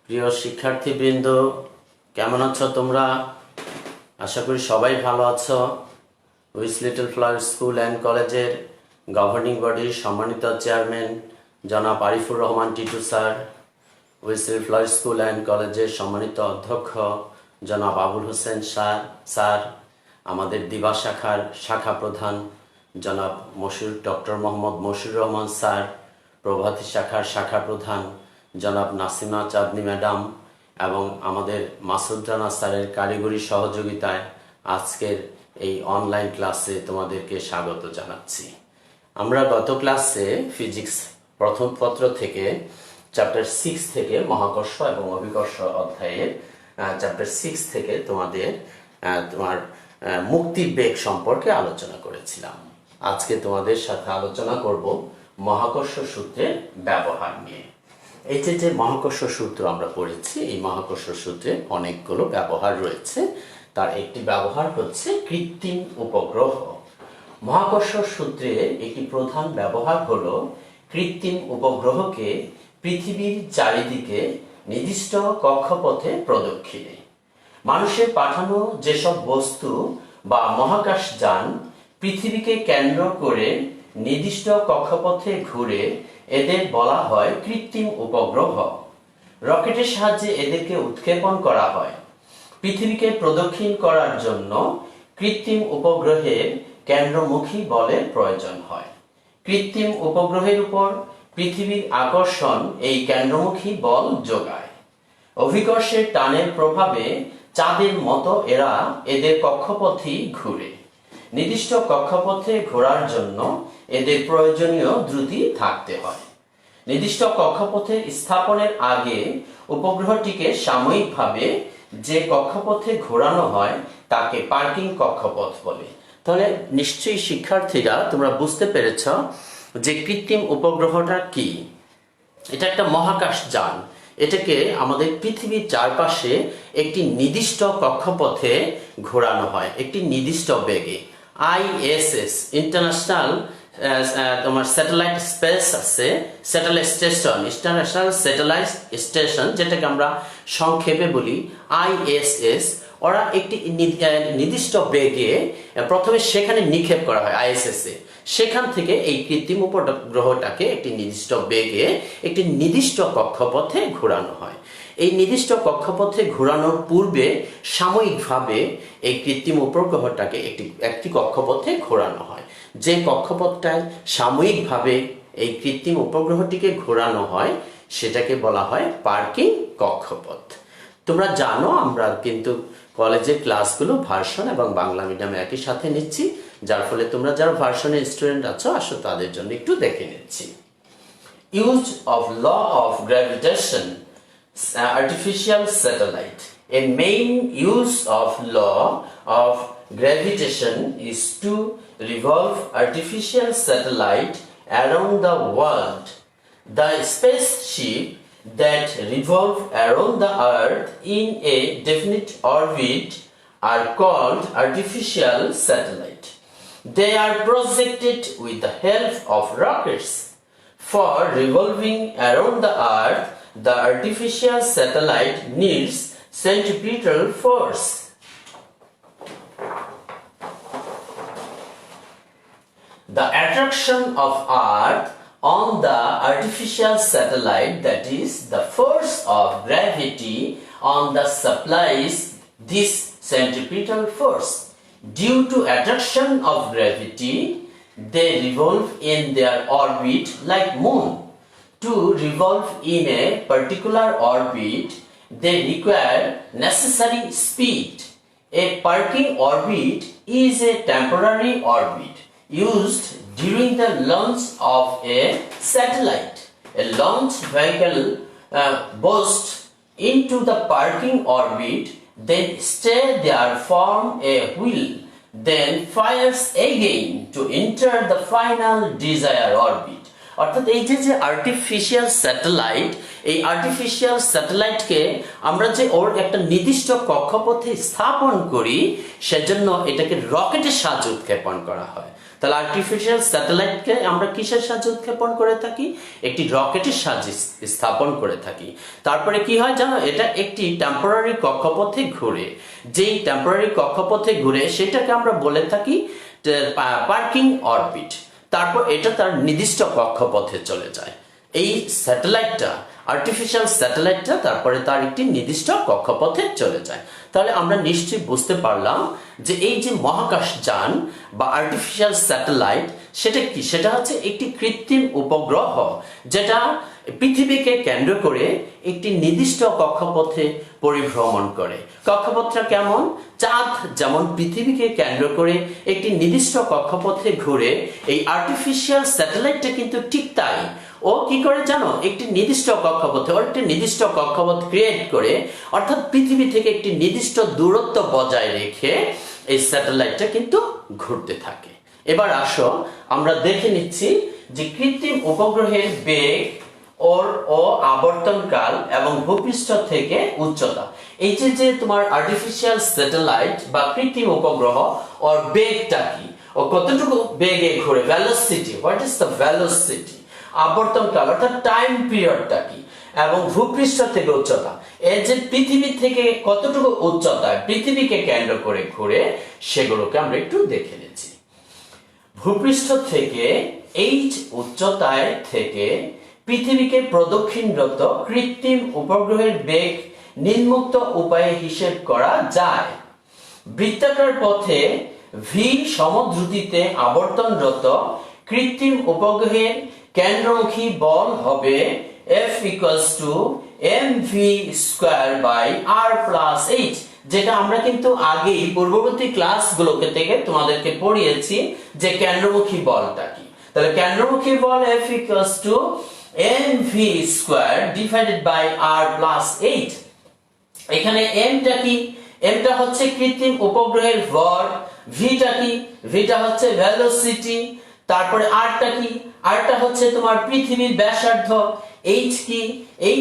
প্রিয় শিক্ষার্থীবৃন্দ, কেমন আছো তোমরা? আশা করি সবাই ভালো আছো। Wills Little Flower School and কলেজের গভর্নিং বডির সম্মানিত চেয়ারম্যান জনাব Arifur Rahman Titu sir, Wills Little Flower School and কলেজের সম্মানিত অধ্যক্ষ জনাব আবুল হোসেন স্যার, আমাদের দিবা শাখার শাখা প্রধান জনাব ডক্টর মোহাম্মদ মশিউর রহমান স্যার, প্রভাতী শাখার শাখা প্রধান জনাব নাসিমা চাঁদনি ম্যাডাম এবং আমাদের মাসুদ রানা স্যারের কারিগরি সহযোগিতায় আজকের এই অনলাইন ক্লাসে তোমাদেরকে স্বাগত জানাচ্ছি। আমরা গত ক্লাসে ফিজিক্স প্রথম পত্র থেকে চ্যাপ্টার 6 থেকে মহাকর্ষ এবং অভিকর্ষ অধ্যায়ের চ্যাপ্টার 6 থেকে তোমার মুক্তির বেগ সম্পর্কে আলোচনা করেছিলাম। আজকে তোমাদের সাথে আলোচনা করব মহাকর্ষ সূত্রের ব্যবহার নিয়ে। এই যে মহাকর্ষ সূত্র আমরা পড়েছি, এই মহাকর্ষ সূত্রে অনেকগুলো ব্যবহার রয়েছে। তার একটি ব্যবহার হচ্ছে কৃত্রিম উপগ্রহ। মহাকর্ষ সূত্রে একটি প্রধান ব্যবহার হলো কৃত্রিম উপগ্রহকে পৃথিবীর চারিদিকে নির্দিষ্ট কক্ষপথে প্রদক্ষিণে। মানুষের পাঠানো যেসব বস্তু বা মহাকাশযান পৃথিবীকে কেন্দ্র করে নির্দিষ্ট কক্ষপথে ঘুরে এদের বলা হয় কৃত্রিম উপগ্রহ। রকেটের সাহায্যে এদেরকে উৎক্ষেপণ করা হয়। পৃথিবীকে প্রদক্ষিণ করার জন্য কৃত্রিম উপগ্রহের কেন্দ্রমুখী বলের প্রয়োজন হয়। কৃত্রিম উপগ্রহের উপর পৃথিবীর আকর্ষণ এই কেন্দ্রমুখী বল যোগায়। অভিকর্ষের টানের প্রভাবে চাঁদের মতো এরা এদের কক্ষপথেই ঘুরে। নির্দিষ্ট কক্ষপথে ঘোরার জন্য এদের প্রয়োজনীয় দ্রুতি থাকতে হয়। নির্দিষ্ট কক্ষপথে স্থাপনের আগে উপগ্রহটিকে সাময়িকভাবে যে কক্ষপথে ঘোরানো হয় তাকে পার্কিং কক্ষপথ বলে। তাহলে নিশ্চয়ই শিক্ষার্থীরা তোমরা বুঝতে পেরেছ যে কৃত্রিম উপগ্রহটা কি। এটা একটা মহাকাশ যান। এটাকে আমাদের পৃথিবীর চারপাশে একটি নির্দিষ্ট কক্ষপথে ঘোরানো হয় একটি নির্দিষ্ট বেগে। ISS ইন্টারন্যাশনাল তোমার স্যাটেলাইট স্পেস আছে, satellite station, international satellite station, যেটাকে আমরা সংক্ষেপে বলি ISS। ওরা একটি নির্দিষ্ট বেগে প্রথমে সেখানে নিক্ষেপ করা হয় ISS এ। সেখান থেকে এই কৃত্রিম উপগ্রহটাকে একটি নির্দিষ্ট বেগে একটি নির্দিষ্ট কক্ষপথে ঘোরানো হয়। এই নির্দিষ্ট কক্ষপথে ঘোরানোর পূর্বে সাময়িকভাবে এই কৃত্রিম উপগ্রহটাকে একটি কক্ষপথে ঘোরানো হয়। যে কক্ষপথটায় সাময়িকভাবে এই কৃত্রিম উপগ্রহটিকে ঘোরানো হয় সেটাকে বলা হয় পার্কিং কক্ষপথ। তোমরা জানো আমরা কিন্তু কলেজের ক্লাসগুলো ভার্সন এবং বাংলা মিডিয়ামে একই সাথে নিচ্ছি, যার ফলে তোমরা যারা ভার্সনের স্টুডেন্ট আছো আসো তাদের জন্য একটু দেখে নিচ্ছি। Use of law of gravitation artificial satellite. A main use of law of gravitation is to revolve artificial satellite around the world. The spaceship that revolve around the earth in a definite orbit are called artificial satellite. They are projected with the help of rockets. For revolving around the earth, the artificial satellite needs centripetal force. The attraction of Earth on the artificial satellite, that is, the force of gravity on the supplies this centripetal force. Due to attraction of gravity, they revolve in their orbit like moon. To revolve in a particular orbit, they require necessary speed. A parking orbit is a temporary orbit used during the launch of a satellite. A launch vehicle bursts into the parking orbit, then stay there, form a wheel, then fires again to enter the final desired orbit. অর্থাৎ এই যে artificial satellite, এই artificial স্যাটেলাইটকে আমরা যে ওর একটা নির্দিষ্ট কক্ষপথে স্থাপন করি সেজন্য এটাকে রকেটের সাহায্যে উৎক্ষেপণ করা হয়। তাহলে আর্টিফিশিয়াল স্যাটেলাইটকে আমরা কিসের সাহায্যে উৎক্ষেপণ করে থাকি? একটি রকেটের সাহায্যে স্থাপন করে থাকি। তারপরে কি হয় জানো, এটা একটি টেম্পোরারি কক্ষপথে ঘুরে, যেই টেম্পোরারি কক্ষপথে ঘুরে সেটাকে আমরা বলে থাকি পার্কিং অরবিট। তারপর এটা তার নির্দিষ্ট কক্ষপথে চলে যায়। এই স্যাটেলাইটটা, আর্টিফিশিয়াল স্যাটেলাইটটা তারপরে তার একটি নির্দিষ্ট কক্ষপথে চলে যায়। তাহলে আমরা নিশ্চয়ই বুঝতে পারলাম যে এই যে মহাকাশযান বা আর্টিফিশিয়াল স্যাটেলাইট সেটা কি? সেটা হচ্ছে একটি কৃত্রিম উপগ্রহ যেটা পৃথিবীকে কেন্দ্র করে একটি নির্দিষ্ট কক্ষপথে পরিভ্রমণ করে। কক্ষপথটা কেমন? চাঁদ যেমন পৃথিবীকে কেন্দ্র করে একটি নির্দিষ্ট কক্ষপথে ঘুরে, এই আর্টিফিশিয়াল স্যাটেলাইটটা কিন্তু ঠিক তাই। ও কি করে জানো, একটি নির্দিষ্ট কক্ষপথে ওর একটি নির্দিষ্ট কক্ষপথ ক্রিয়েট করে, অর্থাৎ পৃথিবী থেকে একটি নির্দিষ্ট দূরত্ব বজায় রেখে এই স্যাটেলাইটটা কিন্তু ঘুরতে থাকে। এবার আসো আমরা দেখে নিচ্ছি যে কৃত্রিম উপগ্রহের বেগ ও আবর্তনকাল এবং ভূপৃষ্ঠ থেকে উচ্চতা। এই যে তোমার আর্টিফিশিয়াল স্যাটেলাইট বা কৃত্রিম উপগ্রহ ওর বেগটা কি, ও কতটুকু বেগে ঘুরে, velocity, what is the velocity, আবর্তনকাল অর্থাৎ টাইম পিরিয়ডটা কি, এবং ভূপৃষ্ঠ থেকে উচ্চতা, এই যে পৃথিবী থেকে কতটুকু উচ্চতায় পৃথিবীকে কেন্দ্র করে ঘুরে, সেগুলোকে আমরা একটু দেখে নিচ্ছি। ভূপৃষ্ঠ থেকে এই উচ্চতায় থেকে পৃথিবীকে প্রদক্ষিণরত কৃত্রিম উপগ্রহের বেগ নিম্নোক্ত উপায়ে হিসেব করা যায়। বৃত্তাকার পথে ভি সমদ্রুতিতে আবর্তনরত কৃত্রিম উপগ্রহের কেন্দ্রমুখী বল হবে F = mv²/r+h, যেটা আমরা কিন্তু আগেই পূর্ববর্তী ক্লাসগুলোকে থেকে তোমাদেরকে পড়িয়েছি যে কেন্দ্রমুখী বলটা কি। তাহলে কেন্দ্রমুখী বল F = mv²/r+8। এখানে mটা কি? mটা হচ্ছে কৃত্রিম উপগ্রহের ভর, vটা কি? vটা হচ্ছে ভেলোসিটি, তারপরে rটা কি? rটা হচ্ছে তোমার পৃথিবীর ব্যাসার্ধ, h কি?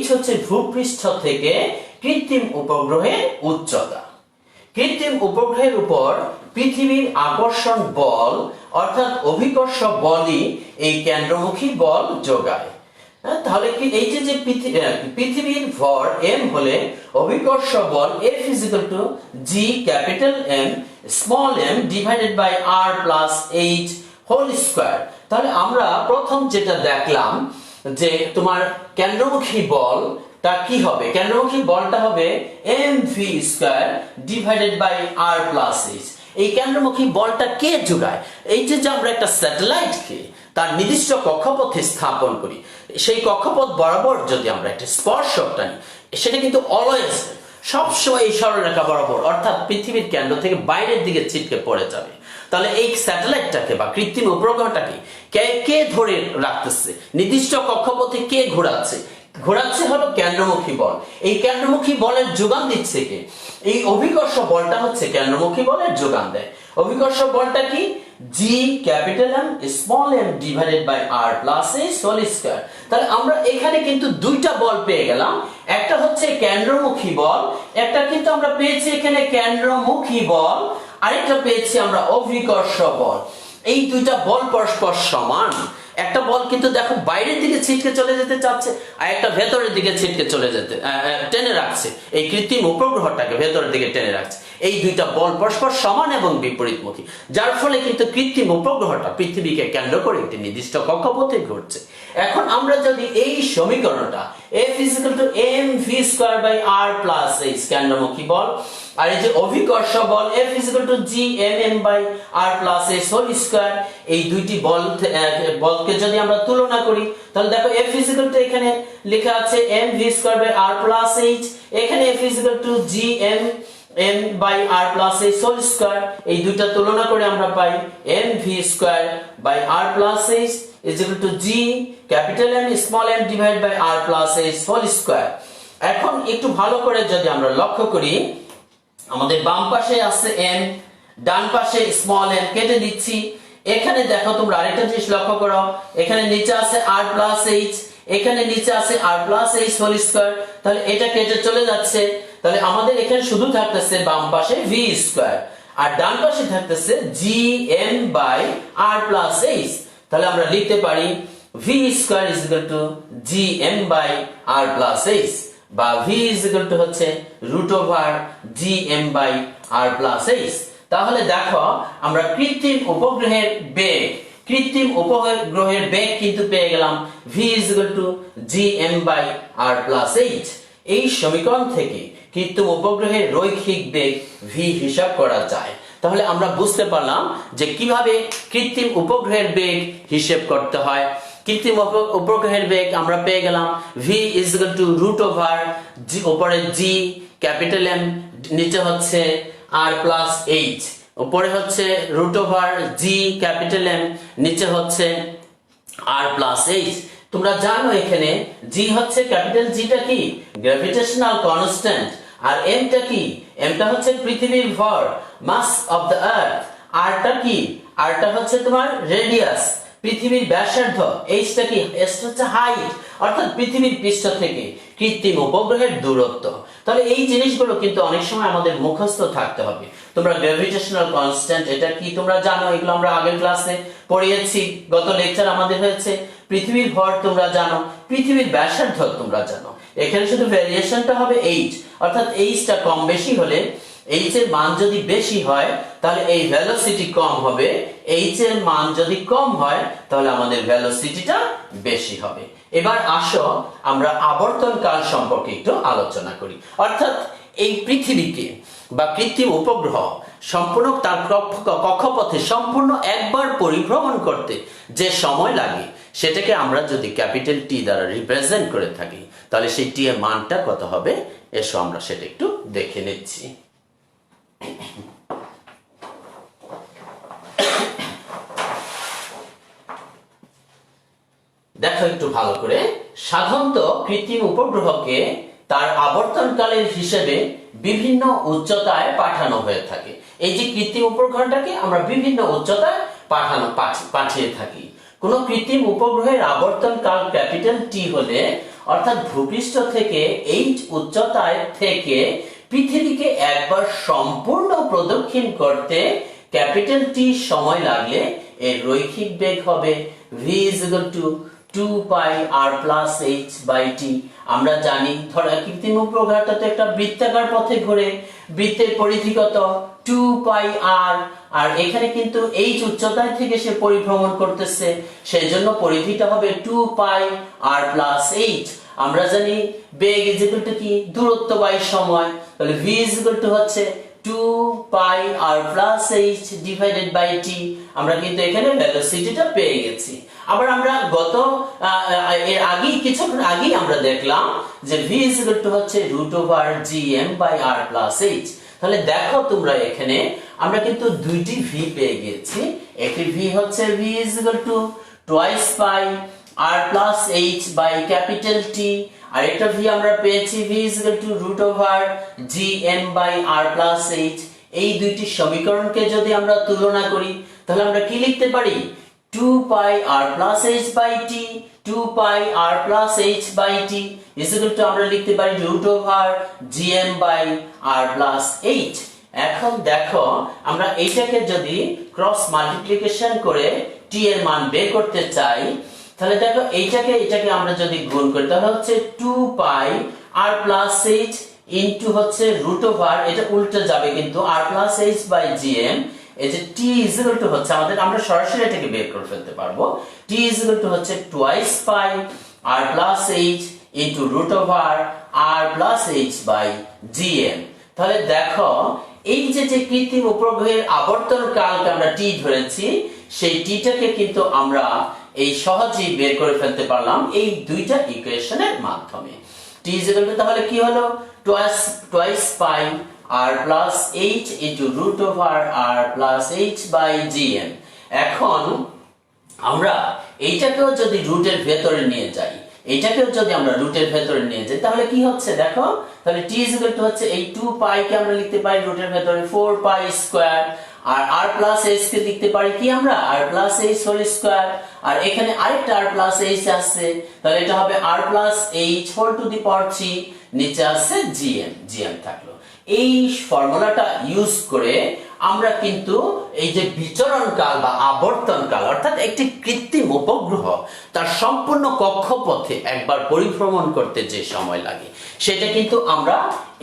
h হচ্ছে ভূপৃষ্ঠ থেকে কৃত্রিম উপগ্রহের উচ্চতা। কৃত্রিম উপগ্রহের উপর পৃথিবীর আকর্ষণ বল অর্থাৎ অভিকর্ষ বলই এই কেন্দ্রমুখী বল যোগায়। তাহলে কি এই যে পৃথিবীর ভর m হলে অভিকর্ষ বল F = G(m)r+h²। তাহলে আমরা প্রথম যেটা দেখলাম যে তোমার কেন্দ্রমুখী বলটা কি হবে? কেন্দ্রমুখী বলটা হবে mv²/r+h। এই কেন্দ্রমুখী বলটা কে যোগায়? এই যে আমরা একটা স্যাটেলাইটকে তার নির্দিষ্ট কক্ষপথে স্থাপন করি, সেই কক্ষপথ বরাবর যদি আমরা একটা স্পর্শক টানি, সেটা কিন্তু অলওয়েজ সবসময় এই সরলরেখা বরাবর অর্থাৎ পৃথিবীর কেন্দ্র থেকে বাইরের দিকে ছিটকে পড়ে যাবে। তাহলে এই স্যাটেলাইটটাকে বা কৃত্রিম উপগ্রহটাকে কে ধরে রাখতেছে? নির্দিষ্ট কক্ষপথে কে ঘোরাচ্ছে? ঘোরাচ্ছে হলো কেন্দ্রমুখী বল। এই কেন্দ্রমুখী বলের যোগান দিচ্ছে কে? এই অভিকর্ষ বলটা হচ্ছে কেন্দ্রমুখী বলের যোগান দেয়। অভিকর্ষ বলটা কি? G(m)r+h²। তাহলে আমরা এখানে কিন্তু দুইটা বল পেয়ে গেলাম, একটা হচ্ছে কেন্দ্রমুখী বল, একটা কিন্তু আমরা পেয়েছি এখানে কেন্দ্রমুখী বল, আরেকটা পেয়েছি আমরা অভিকর্ষ বল। এই দুইটা বল পরস্পর সমান। একটা বল কিন্তু দেখো বাইরের দিকে ছিটকে চলে যেতে চাচ্ছে, আর একটা ভেতরের দিকে ছিটকে চলে যেতে টেনে রাখছে, এই কৃত্রিম উপগ্রহটাকে ভেতরের দিকে টেনে রাখছে। এই দুইটা বল পরস্পর সমান এবং বিপরীতমুখী, যার ফলে কিন্তু কৃত্রিম উপগ্রহটা পৃথিবীকে কেন্দ্র করে একটি নির্দিষ্ট কক্ষপথে ঘুরছে। এখন আমরা যদি এই সমীকরণটা F = mv²/r+h কেন্দ্রমুখী বল, আর এই যে অভিকর্ষ বল F = G(m)r+h², এই দুইটি বলকে যদি আমরা তুলনা করি, তাহলে দেখো F এখানে লেখা আছে mv²/r+h, এখানে F G(m)r+h²। এই দুইটা তুলনা করে আমরা পাই mv²/r+h = G(m)r+h²। এখন একটু ভালো করে যদি আমরা লক্ষ্য করি, আমাদের বাম পাশে আছে m, ডান পাশে m কেটে দিচ্ছি। এখানে দেখো তোমরা আরেকটা জিনিস লক্ষ্য করো, এখানে নিচে আছে r+h, এখানে নিচে আছে r+h²। তাহলে এটা কেটে চলে যাচ্ছে, তাহলে আমাদের এখানে শুধু থাকতেছে বাম পাশে v²। আর ডান পাশে থাকতেছে gm by r plus h। তাহলে আমরা লিখতে পারি v square is equal to gm by r plus h, বা v ইজ ইকুয়াল টু হচ্ছে root over gm by r plus h। তাহলে দেখো আমরা কৃত্রিম উপগ্রহের বেগ কিন্তু পেয়ে গেলাম v is equal to gm by r plus h। এই সমীকরণ থেকে কৃত্রিম উপগ্রহের রৈখিক বেগ v হিসাব করা যায়। তাহলে আমরা বুঝতে পারলাম যে কিভাবে কৃত্রিম উপগ্রহের বেগ হিসাব করতে হয়। কৃত্রিম উপগ্রহের বেগ আমরা পেয়ে গেলাম v is equal to root over উপরে g ক্যাপিটাল M, নিচে হচ্ছে r প্লাস h, উপরে হচ্ছে root over g capital M, নিচে হচ্ছে r প্লাস h। তোমরা জানো এখানে g হচ্ছে ক্যাপিটাল G টা কি গ্র্যাভিটেশনাল কনস্ট্যান্ট, আর m টা কি, m টা হচ্ছে পৃথিবীর ভর মাস অফ দ্য আর্থ, r টা কি, r টা হচ্ছে তোমার রেডিয়াস পৃথিবীর ব্যাসার্ধ, h টা কি, s হচ্ছে হাইট অর্থাৎ পৃথিবীর পৃষ্ঠ থেকে কৃত্রিম উপগ্রহের দূরত্ব। তাহলে এই জিনিসগুলো কিন্তু অনেক সময় আমাদের মুখস্থ থাকতে হবে। তোমরা গ্র্যাভিটেশনাল কনস্ট্যান্ট এটা কি তোমরা জানো, এগুলো আমরা আগের ক্লাসে পড়িয়েছি, গত লেকচার আমাদের হয়েছে। পৃথিবীর ভর তোমরা জানো, পৃথিবীর ব্যাসার্ধ তোমরা জানো। এখানে শুধু ভেরিয়েশনটা হবে h, অর্থাৎ h টা কম বেশি হলে h এর মান যদি বেশি হয় তাহলে এই ভেলোসিটি কম হবে, h এর মান যদি কম হয় তাহলে আমাদের ভেলোসিটিটা বেশি হবে। এবার আসো আমরা আবর্তন কাল সম্পর্কে একটু আলোচনা করি। অর্থাৎ এই পৃথিবীকে বা কৃত্রিম উপগ্রহ সম্পূর্ণ তার কক্ষপথে সম্পূর্ণ একবার পরিভ্রমণ করতে যে সময় লাগে সেটাকে আমরা যদি ক্যাপিটাল T দ্বারা রিপ্রেজেন্ট করে থাকি তাহলে সেই T এর মানটা কত হবে, এসো আমরা সেটা একটু দেখে নিচ্ছি। দেখো একটু ভালো করে, সাধারণত কৃত্রিম উপগ্রহকে তার আবর্তনকালের হিসেবে বিভিন্ন উচ্চতায় পাঠানো হয়ে থাকে। এই যে কৃত্রিম উপগ্রহটাকে আমরা বিভিন্ন উচ্চতায় পাঠিয়ে থাকি। কোন কৃত্রিম উপগ্রহের আবর্তনকাল ক্যাপিটাল T হলে অর্থাৎ ভূপৃষ্ঠ থেকে h উচ্চতায় থেকে পৃথিবীকে একবার সম্পূর্ণ প্রদক্ষিণ করতে ক্যাপিটাল T সময় লাগলে এর রৈখিক বেগ হবে v is equal to 2 pi r plus h by t। আমরা জানি ধরো কৃত্রিম উপগ্রহটা তো একটা বৃত্তাকার পথে ঘোরে, বৃত্তের পরিধি কত 2 pi r, আর এখানে কিন্তু h উচ্চতায় থেকে সে পরিভ্রমণ করতেছে, সেজন্য পরিধিটা হবে 2 pi r plus h। আমরা জানি বেগ ইজ ইকুয়াল টু কি, দূরত্ব বাই সময়, তাহলে v ইজ ইকুয়াল টু হচ্ছে 2 pi r plus h divided by t। আমরা কিন্তু এখানে ভেলোসিটিটা পেয়ে গেছি। আবার আমরা এর কিছুক্ষণ আগেই আমরা দেখলাম যে v is equal to হচ্ছে root over gm by r plus h। তাহলে দেখো তোমরা এখানে আমরা কিন্তু দুইটি v পেয়ে গেছি। একটি v হচ্ছে v is equal to twice pi r plus h by capital T, আর একটা v আমরা পেয়েছি v is equal to root over gm by r plus h। এই দুইটি সমীকরণকে যদি আমরা তুলনা করি তাহলে আমরা কি লিখতে পারি, 2 pi r plus h by t, 2 pi r plus h by t is equal to আমরা লিখতে পারি root over gm by r plus h। এখন দেখো আমরা এইটাকে যদি ক্রস মাল্টিপ্লিকেশন করে t এর মান বের করতে চাই তাহলে দেখো এইটাকে আমরা যদি গুণ করি তাহলে হচ্ছে 2 pi r plus h into হচ্ছে root over, এটা উল্টে যাবে কিন্তু r plus h by gm, এই যে t is equal to হচ্ছে আমাদের, আমরা সরাসরি এটাকে বের করে ফেলতে পারবো, t is equal to হচ্ছে twice pi r plus h into root over r plus h by gm। তাহলে দেখো এই যে কৃত্রিম উপগ্রহের আবর্তন কালকে আমরা t ধরেছি, সেই t টাকে কিন্তু আমরা এই সহজেই বের করে ফেলতে পারলাম এই দুইটা ইকুয়েশনের মাধ্যমে। t is equal to তাহলে কি হলো, twice pi r plus h into root over r plus h by gm। এখন আমরা এইটাকেও যদি রুটের ভেতরে নিয়ে যাই, এইটাকেও যদি আমরা রুটের ভেতরে নিয়ে যাই তাহলে কি হচ্ছে দেখো, তাহলে t is equal to হচ্ছে এই 2 pi কে আমরা লিখতে পারি রুটের ভেতরে 4 pi স্কয়ার, আর r plus h কে লিখতে পারি কি আমরা r plus h whole square, আর এখানে আরেকটা r plus h আছে তাহলে এটা হবে r plus h whole to the power 3, নিচে আছে gm থাকলো। এই ফর্মুলাটা ইউজ করে আমরা কিন্তু এই যে বিচরণ কাল বা আবর্তন কাল অর্থাৎ একটি কৃত্রিম উপগ্রহ তার সম্পূর্ণ কক্ষপথে একবার পরিভ্রমণ করতে যে সময় লাগে সেটা কিন্তু আমরা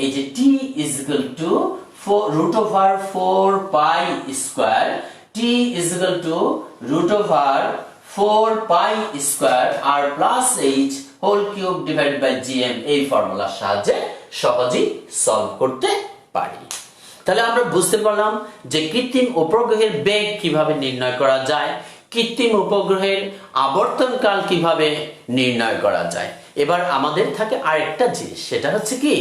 এই যে t is equal to root over 4 pi square, t is equal to root over 4 pi square r plus h whole cube divided by gm এই ফর্মুলার সাহায্যে সহজেই সলভ করতে পারি। তাহলে আমরা বুঝতে পারলাম যে কৃত্রিম উপগ্রহের বেগ কিভাবে নির্ণয় করা যায়, কৃত্রিম উপগ্রহের আবর্তন কাল কিভাবে নির্ণয় করা যায়। এবার আমাদের থাকে আরেকটা জিনিস, সেটা হচ্ছে কি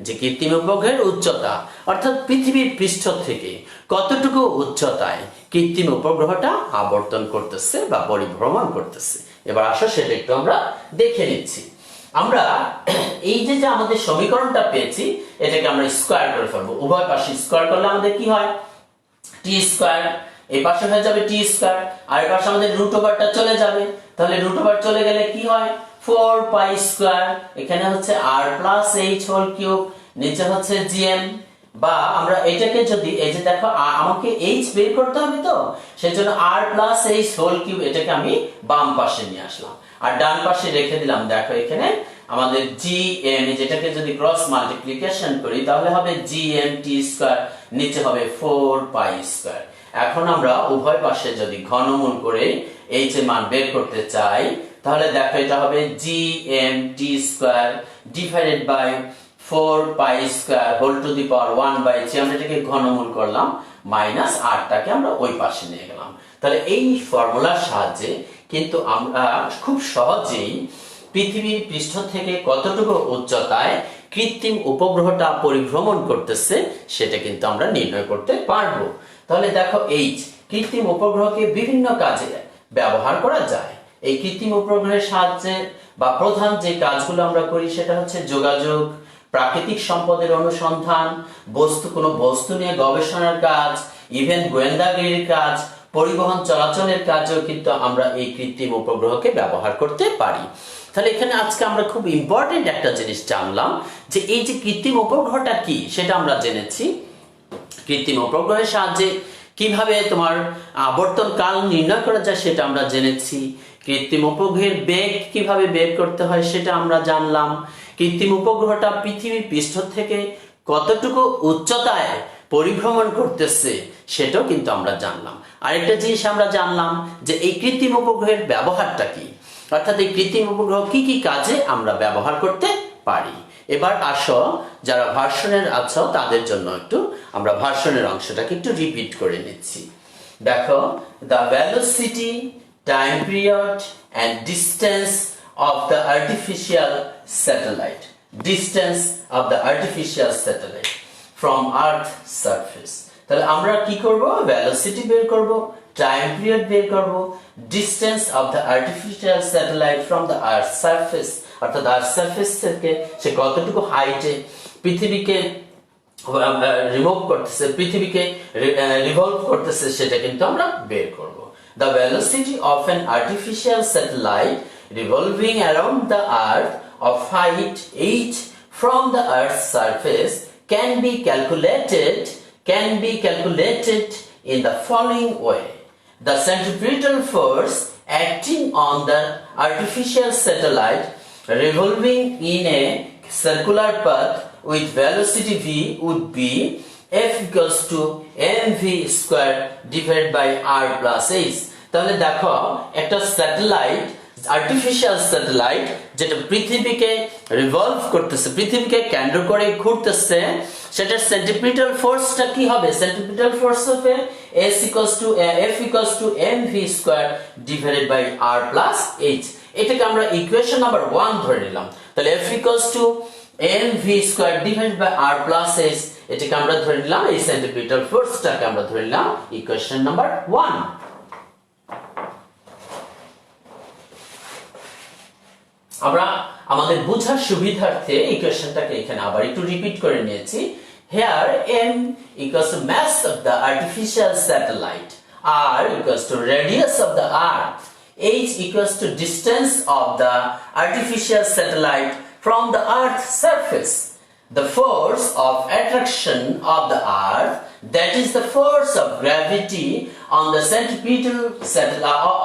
যে কৃত্রিম উপগ্রহের উচ্চতা অর্থাৎ পৃথিবীর পৃষ্ঠ থেকে কতটুকু উচ্চতায় কৃত্রিম উপগ্রহটা আবর্তন করতেছে বা পরিভ্রমণ করতেছে। এবার আসো সেটা একটু আমরা দেখে নিচ্ছি। আমরা এই যে আমাদের সমীকরণটা পেয়েছি এটাকে আমরা স্কয়ার করে ফেলবো। উভয় পাশে স্কয়ার করলে আমাদের কি হয়, টি স্কয়ার, এই পাশে হয়ে যাবে টি স্কয়ার, আর এই পাশে আমাদের রুট ওভারটা চলে যাবে। তাহলে রুট ওভার চলে গেলে কি হয়, 4 পাই স্কয়ার, এখানে হচ্ছে r plus h whole cube, নিচে হচ্ছে gm। বা আমরা এটাকে যদি এই যে দেখো আমাকে h বের করতে হবে, তো সেজন্য r plus h whole cube এটাকে আমি বাম পাশে নিয়ে আসলাম আর ডান পাশে রেখে দিলাম। দেখো এখানে আমাদের gm যেটাকে যদি ক্রস মাল্টিপ্লিকেশন করি তাহলে হবে gm t স্কয়ার, নিচে হবে 4 পাই স্কয়ার। এখন আমরা উভয় পাশে যদি ঘনমূল করে h এর মান বের করতে চাই তাহলে দেখো এটা হবে gm t square divided by 4 pi square whole to the power 1 by 3। আমরা এটাকে ঘনমূল করলাম মাইনাস r টাকে আমরা ওই পাশে নিয়ে গেলাম। তাহলে এই ফর্মুলার সাহায্যে কিন্তু আমরা খুব সহজেই পৃথিবীর পৃষ্ঠ থেকে কতটুকু উচ্চতায় কৃত্রিম উপগ্রহটা পরিভ্রমণ করতেছে সেটা কিন্তু আমরা নির্ণয় করতে পারবো। তাহলে দেখো এই কৃত্রিম উপগ্রহকে বিভিন্ন কাজে ব্যবহার করা যায়। এই কৃত্রিম উপগ্রহের সাহায্যে বা প্রধান যে কাজগুলো আমরা করি সেটা হচ্ছে যোগাযোগ, প্রাকৃতিক সম্পদের অনুসন্ধান, কোনো বস্তু নিয়ে গবেষণার কাজ, ইভেন গোয়েন্দাগিরির কাজ, পরিবহন চলাচলের কাজেও কিন্তু আমরা এই কৃত্রিম উপগ্রহকে ব্যবহার করতে পারি। তাহলে এখানে আজকে আমরা খুব ইম্পর্টেন্ট একটা জিনিস জানলাম যে এই যে কৃত্রিম উপগ্রহটা কি সেটা আমরা জেনেছি। কৃত্রিম উপগ্রহের সাহায্যে কিভাবে তোমার আবর্তন কাল নির্ণয় করা যায় সেটা আমরা জেনেছি। কৃত্রিম উপগ্রহের বেগ কিভাবে বের করতে হয় সেটা আমরা জানলাম। কৃত্রিম উপগ্রহটা পৃথিবীর পৃষ্ঠ থেকে কতটুকু উচ্চতায় পরিভ্রমণ করতেছে সেটাও কিন্তু আমরা জানলাম। আরেকটা জিনিস আমরা জানলাম যে এই কৃত্রিম উপগ্রহের ব্যবহারটা কি, অর্থাৎ এই কৃত্রিম উপগ্রহ কি কি কাজে আমরা ব্যবহার করতে পারি। এবার আসো যারা ভার্সনের আছো তাদের জন্য একটু আমরা ভার্সনের অংশটাকে একটু রিপিট করে নিচ্ছি। দেখো, the velocity, time period and distance of the artificial satellite, distance of the artificial satellite from earth surface। তাহলে আমরা কি করব, ভেলোসিটি বের করব, টাইম পিরিয়ড বের করব, distance of the artificial satellite from the earth surface, অর্থাৎ আর্থ সারফেস থেকে সে কতটুকু হাইটে পৃথিবীকে রিমুভ করতেছে, পৃথিবীকে রিভলভ করতেছে সেটা কিন্তু আমরা বের করব। The velocity of an artificial satellite revolving around the earth of height h from the earth's surface can be calculated in the following way. The centripetal force acting on the artificial satellite revolving in a circular path with velocity v would be F equals to mv square divided by r plus h। তাহলে দেখো একটা satellite, artificial satellite যেটা পৃথিবীকে revolve করতেছে, পৃথিবীকে কেন্দ্র করে ঘুরতেছে, সেটার সেন্ট্রিপিটাল ফোর্সটা কি হবে, সেন্ট্রিপিটাল ফোর্স হবে F equals to mv square divided by r plus h। এটাকে আমরা ইকুয়েশন নাম্বার 1 ধরে নিলাম। তাহলে F equals to mv square divided by r plus h এটাকে আমরা ধরে নিলাম, এই সেন্ট্রিপিটাল ফোর্সটাকে আমরা ধরে নিলাম ইকুয়েশন নাম্বার 1। আমরা আমাদের বোঝার সুবিধার্থে ইকুয়েশনটাকে এখানে আবার একটু রিপিট করে নিয়েছি। Here m equals to mass of the artificial satellite, r equals to radius of the earth, h equals to distance of the artificial satellite from the earth's surface, the force of attraction of the earth that is the force of gravity on the centripetal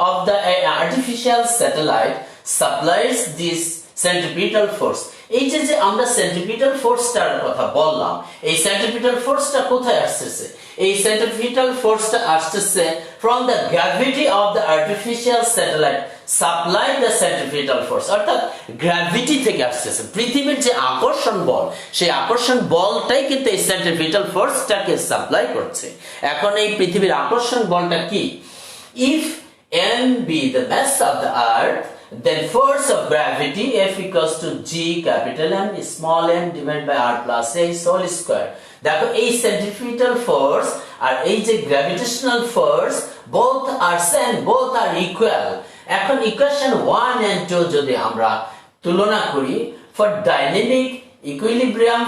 of the artificial satellite supplies this centripetal force. এই যে আমরা centripetal ফোর্সটার কথা বললাম, এই centripetal ফোর্সটা কোথায় আসছে? এই centripetal ফোর্সটা আসছে from the gravity of the artificial satellite supply the centripetal force, অর্থাৎ গ্র্যাভিটি থেকে আসছে। পৃথিবীর যে আকর্ষণ বল, সেই আকর্ষণ বলটাই কিন্তু এই সেন্ট্রিপিটাল ফোর্সটাকে সাপ্লাই করছে। এখন এই পৃথিবীর আকর্ষণ বলটা কি? If m be the mass of the earth, then force of gravity F equals to G capital M small m divided by R plus A whole square. দেখো এই centripetal force আর এই যে gravitational force both are same, both are equal. এখন equation 1 and 2 যদি আমরা তুলনা করি, for dynamic equilibrium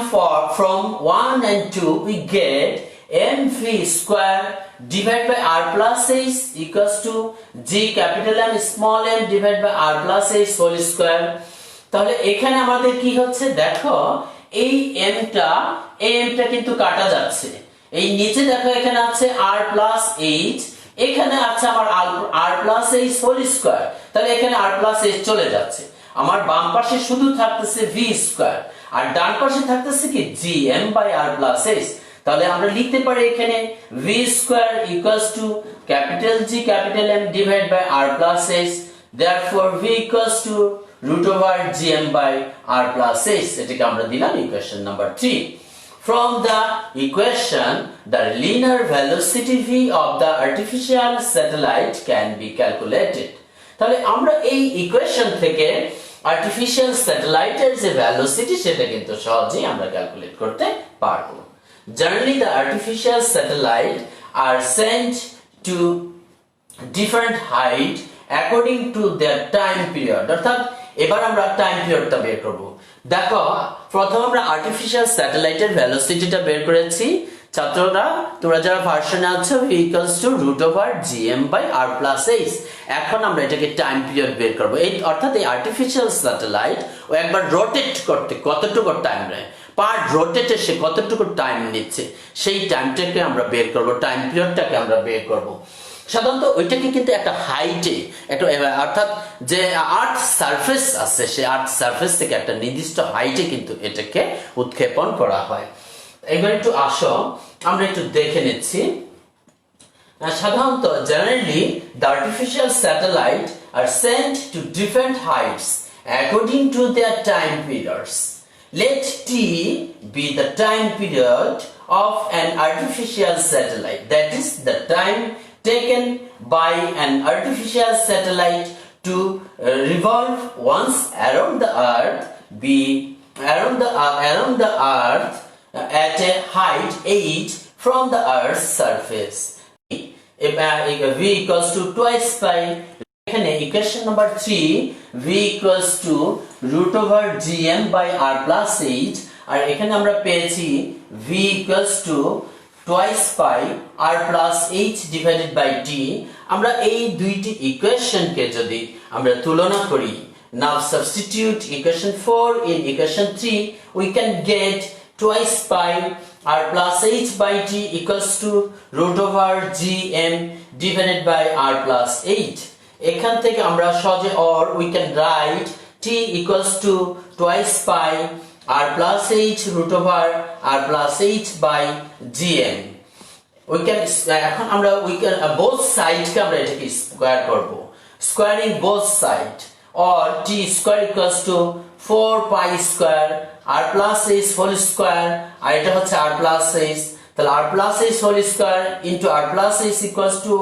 from 1 and 2 we get mv square divided by R plus H equals to G capital M small m divided by R plus H whole square. তাহলে এখানে আমাদের কি হচ্ছে দেখো, এই mটা কিন্তু কাটা যাচ্ছে। এই নিচে দেখো এখানে আছে R plus H, এখানে আছে আমার R plus H whole square, তাহলে এখানে R plus H চলে যাচ্ছে। আমার বাম পাশে শুধু থাকতেছে v square আর ডান পাশে থাকতেছে কি G m by R plus H। তাহলে আমরা লিখতে পারি এখানে v square equals to capital G capital M divided by R plus H, therefore v equals to root over gm by R plus H। এটাকে আমরা দিলাম equation number 3। From the equation the linear velocity v of the artificial satellite can be calculated। তাহলে আমরা এই equation থেকে artificial স্যাটেলাইটের যে velocity সেটা কিন্তু সহজেই আমরা ক্যালকুলেট করতে পারবো। Generally, the artificial satellite are sent to different height according to their time period। অর্থাৎ এবার আমরা টাইম পিরিয়ডটা বের করব। দেখো প্রথম আমরা আর্টিফিশিয়াল স্যাটেলাইটের ভেলোসিটিটা বের করেছি। ছাত্ররা তোমরা যারা ভার্সনে আছো v equals to root over gm by R plus H। এখন আমরা এটাকে টাইম পিরিয়ড বের করব। এই অর্থাৎ এই আর্টিফিশিয়াল স্যাটেলাইট ও একবার রোটেট করতে কতটুকু টাইম নেয়, পার রোটেটে সে কতটুকু টাইম নিচ্ছে, সেই টাইমটাকে আমরা বের করব, টাইম পিরিয়ডটাকে আমরা বের করব। সাধারণত ওইটাকে কিন্তু একটা হাইটে একটা অর্থাৎ যে আর্থ সারফেস আছে সেই আর্থ সারফেস থেকে একটা নির্দিষ্ট হাইটে কিন্তু এটাকে উৎক্ষেপণ করা হয়। এবার একটু আসো আমরা একটু দেখে নিচ্ছি। সাধারণত generally the artificial satellite are sent to different heights according to their time periods. Let t be the time period of an artificial satellite, that is the time taken by an artificial satellite to revolve once around the earth, around the earth at a height h from the earth's surface। v equals to twice by এখানে equation number 3 v equals to root over gm by R plus H, আর এখানে আমরা পেয়েছি v equals to twice by R plus H divided by d। আমরা এই দুইটি ইকুয়েশনকে যদি আমরা তুলনা করি, now substitute equation 4 in equation 3, we can get twice by R plus H by d equals to root over gm divided by R plus H। এখান থেকে আমরা সহজে or we can write t equals to twice by R plus H root over R plus H by gm। we can এখন আমরা both side কে আমরা এটাকে square করব, squaring both side, or t square equals to 4 pi square R plus H whole square, আর এটা হচ্ছে R plus H, তাহলে R plus H whole square into R plus H equals to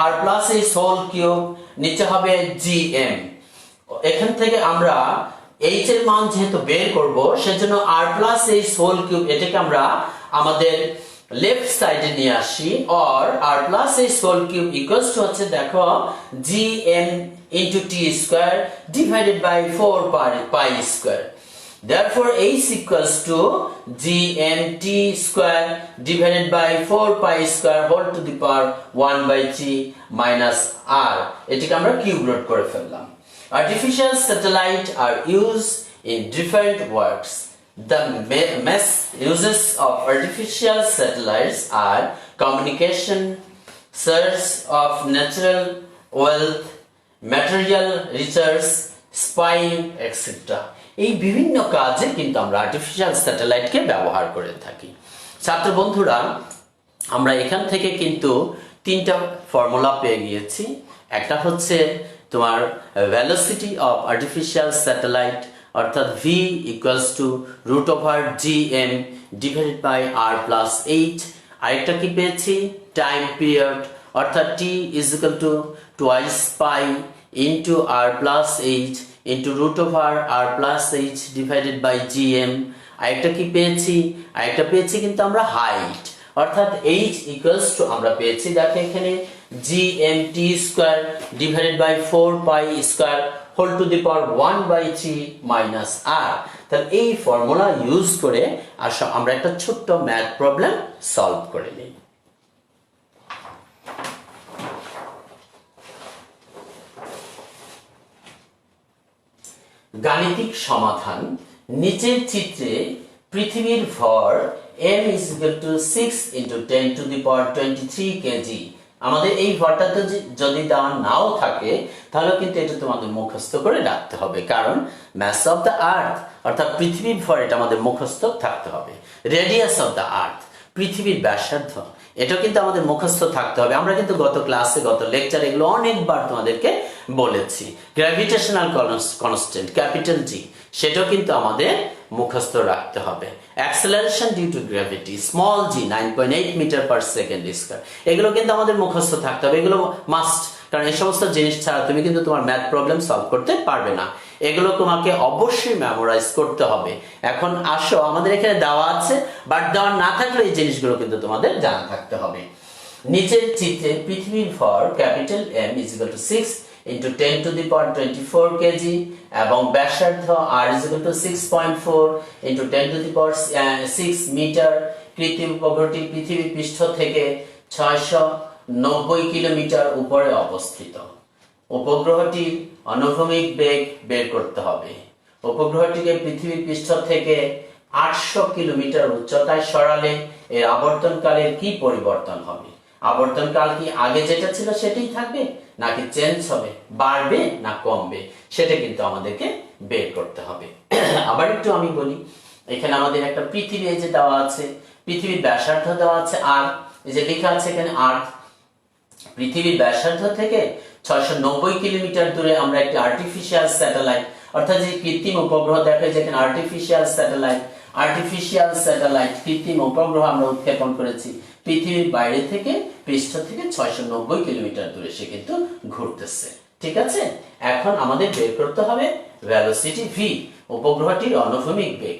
R plus H whole cube, নিচে হবে gm। এখান থেকে আমরা h এর মান যেহেতু বের করব সেজন্য R plus H whole cube এটাকে আমরা আমাদের লেফট সাইডে নিয়ে আসি, or R plus H whole cube equals to হচ্ছে দেখো gm into t square divided by 4 pi square। Therefore h equals to gmt square divided by 4 pi square whole to the power 1 by 3 minus r। এটাকে আমরা cube root করে ফেললাম। Artificial satellites are used in different works. The mass uses of artificial satellites are communication, search of natural wealth, material research, spying, etc. এই বিভিন্ন কাজে কিন্তু আমরা artificial স্যাটেলাইটকে ব্যবহার করে থাকি। ছাত্র বন্ধুরা, আমরা এখান থেকে কিন্তু তিনটা ফর্মুলা পেয়ে গিয়েছি। একটা হচ্ছে তোমার ভেলোসিটি অফ আর্টিফিশিয়াল স্যাটেলাইট, অর্থাৎ v equals to √gm divided by r+h। আরেকটা কি পেয়েছি? টাইম পিরিয়ড, অর্থাৎ t is equal to twice pi into r+h into √r+h divided by gm। আরেকটা কি পেয়েছি? আরেকটা পেয়েছি কিন্তু আমরা হাইট, অর্থাৎ h ইকুয়ালস টু আমরা পেয়েছি, দেখো এখানে gmt square divided by 4 pi square whole to the power 1/3 minus r। তাহলে এই ফর্মুলা ইউজ করে আসো আমরা একটা ছোট্ট ম্যাথ প্রবলেম সলভ করে নিই। গাণিতিক সমাধান। নিচের চিত্রে পৃথিবীর ভর m is equal to 6 into 10 to the power 23 kg। আমাদের এই ভরটা তো যদি দেওয়া নাও থাকে তাহলে কিন্তু এটা তোমাদের মুখস্থ করে রাখতে হবে, কারণ মাস অফ দ্য আর্থ অর্থাৎ পৃথিবীর ভর এটা আমাদের মুখস্থ থাকতে হবে। রেডিয়াস অফ দ্য আর্থ পৃথিবীর ব্যাসার্ধ এটা কিন্তু আমাদের মুখস্থ থাকতে হবে। আমরা কিন্তু গত ক্লাসে গত লেকচারে এগুলো অনেকবার তোমাদেরকে বলেছি। গ্র্যাভিটেশনাল কনস্ট্যান্ট ক্যাপিটাল জি সেটাও কিন্তু আমাদের মুখস্থ রাখতে হবে। Acceleration due to gravity small g 9.8 metre per second square, এগুলো কিন্তু আমাদের মুখস্থ থাকতে হবে। এগুলো মাস্ট, কারণ এই সমস্ত জিনিস ছাড়া তুমি কিন্তু তোমার ম্যাথ প্রবলেম সলভ করতে পারবে না। এগুলো তোমাকে অবশ্যই মেমোরাইজ করতে হবে। এখন আসো, আমাদের এখানে দেওয়া আছে, বাট দেওয়া না থাকলে এই জিনিসগুলো কিন্তু তোমাদের জানা থাকতে হবে। নিচের চিত্রে পৃথিবীর ভর capital M is equal to 6 into 10 to the power 24 kg এবং ব্যাসার্ধ r is equal to 6.4 into 10 to the power 6 metre. কৃত্রিম উপগ্রহটি পৃথিবীর পৃষ্ঠ থেকে 690 কিলোমিটার উপরে অবস্থিত। উপগ্রহটির অনুভূমিক বেগ বের করতে হবে। উপগ্রহটিকে পৃথিবীর পৃষ্ঠ থেকে 800 কিলোমিটার উচ্চতায় সরালে এর আবর্তনকালের কি পরিবর্তন হবে? আবর্তনকাল কি আগে যেটা ছিল সেটাই থাকবে, নাকি চেঞ্জ হবে, বাড়বে না কমবে, সেটা কিন্তু আমাদেরকে বের করতে হবে। আবার একটু আমি বলি, এখানে আমাদের একটা পৃথিবী এই যে দেওয়া আছে, পৃথিবীর ব্যাসার্ধ দেওয়া আছে আর এই যে লেখা আছে এখানে আর্থ। পৃথিবীর ব্যাসার্ধ থেকে 690 কিলোমিটার দূরে আমরা একটি আর্টিফিশিয়াল স্যাটেলাইট, অর্থাৎ যে কৃত্রিম উপগ্রহ দেখে যেখানে আর্টিফিশিয়াল স্যাটেলাইট কৃত্রিম উপগ্রহ আমরা উৎক্ষেপণ করেছি। পৃথিবীর বাইরে থেকে পৃষ্ঠ থেকে 690 কিলোমিটার দূরে সে কিন্তু ঘুরতেছে। ঠিক আছে, এখন আমাদের বের করতে হবে ভেলোসিটি v, উপগ্রহটির অনুভূমিক বেগ।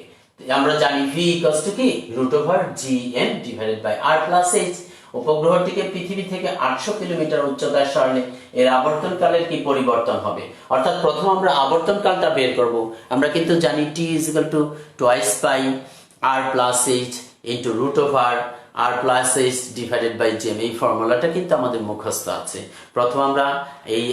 আমরা জানি v ইকুয়ালস টু কি √gm ডিভাইডেড বাই r+h। উপগ্রহটিকে পৃথিবী থেকে 800 কিলোমিটার উচ্চতায় সরালে এর আবর্তনকালের কি পরিবর্তন হবে? অর্থাৎ প্রথম আমরা আবর্তনকালটা বের করব। আমরা কিন্তু জানি t is equal to twice pi r+h into √r+h divided by gm। এই ফর্মুলাটা কিন্তু আমাদের মুখস্থ আছে। প্রথম আমরা এই